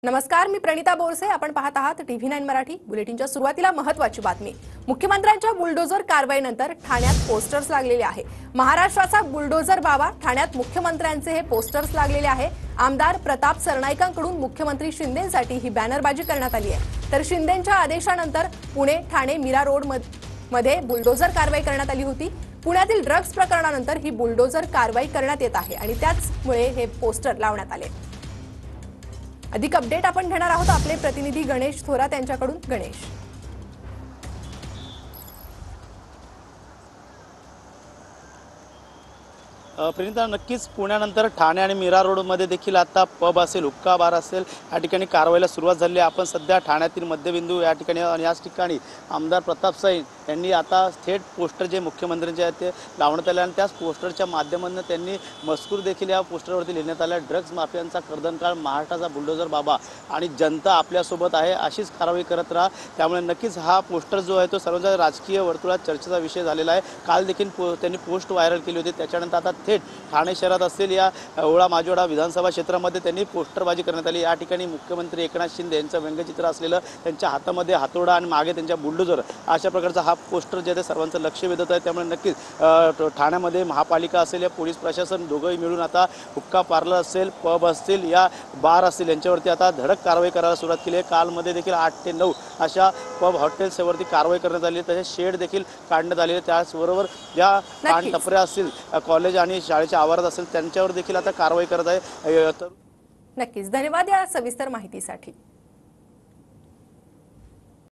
नमस्कार, मी प्रणिता बोरसे. आपण पाहत आहात TV9 मराठी. बुलेटिनच्या सुरुवातीला महत्त्वाची बातमी. मुख्यमंत्र्यांच्या बुलडोझर कारवाईनंतर ठाण्यात पोस्टर्स लागलेले आहे. महाराष्ट्राचा बुलडोझर बाबा ठाण्यात मुख्यमंत्र्यांचे हे पोस्टर्स लागलेले आहे. आमदार प्रताप सरनाईकांकडून मुख्यमंत्री शिंदेंसाठी ही बॅनरबाजी करण्यात आली आहे. तर शिंदेंच्या आदेशानंतर पुणे ठाणे मीरा रोड मध्ये बुलडोझर कारवाई करण्यात आली होती. पुण्यातील ड्रग्ज प्रकरणानंतर ही बुलडोझर कारवाई करण्यात येत आहे आणि त्याचमुळे हे पोस्टर लावण्यात आले. अधिक अपडेट आपण घेणार आहोत आपले प्रतिनिधी गणेश थोरात यांच्याकडून. गणेश, प्रियंका, नक्कीच पुण्यानंतर ठाणे आणि मीरा रोडमध्ये देखील आता पब असेल, हुक्का बार असेल, या ठिकाणी कारवाईला सुरुवात झाली आहे. आपण सध्या ठाण्यातील मध्यबिंदू या ठिकाणी आणि याच ठिकाणी आमदार प्रताप साईं यांनी आता थेट पोस्टर जे मुख्यमंत्र्यांचे आहेत ते लावण्यात आले आणि त्याच पोस्टरच्या माध्यमातून त्यांनी मजकूर देखील या पोस्टरवरती लिहिण्यात आला. ड्रग्ज माफियांचा कर्दनकाळ, महाराष्ट्राचा बुलडोझर बाबा आणि जनता आपल्यासोबत आहे, अशीच कारवाई करत राहा. त्यामुळे नक्कीच हा पोस्टर जो आहे तो सर्वांच्या राजकीय वर्तुळात चर्चेचा विषय झालेला आहे. काल देखील त्यांनी पोस्ट व्हायरल केली होती. त्याच्यानंतर आता थेट ठाणे शहरात असलेल्या या ओळा माजोडा विधानसभा क्षेत्रामध्ये त्यांनी पोस्टरबाजी करण्यात आली. या ठिकाणी मुख्यमंत्री एकनाथ शिंदे यांचं व्यंगचित्र असलेलं, त्यांच्या हातामध्ये हातोडा आणि मागे त्यांच्या बुलडोझर, अशा प्रकारचा हा पोस्टर जे आहे सर्वांचं लक्ष वेधत आहे. त्यामुळे नक्कीच ठाण्यामध्ये महापालिका असेल या पोलीस प्रशासन दोघंही मिळून आता हुक्का पार्लर असेल, पब असतील, या बार असतील यांच्यावरती आता धडक कारवाई करायला सुरुवात केली आहे. कालमध्ये देखील 8 ते 9 अशा पब हॉटेल्सवरती कारवाई करण्यात आली. तसेच शेड देखील काढण्यात आलेले. त्याचबरोबर ज्या पान टपऱ्या असतील, कॉलेज आणि शाळेच्या आवारात असेल, त्यांच्यावर देखील आता कारवाई करत आहे. नक्कीच धन्यवाद या सविस्तर माहितीसाठी.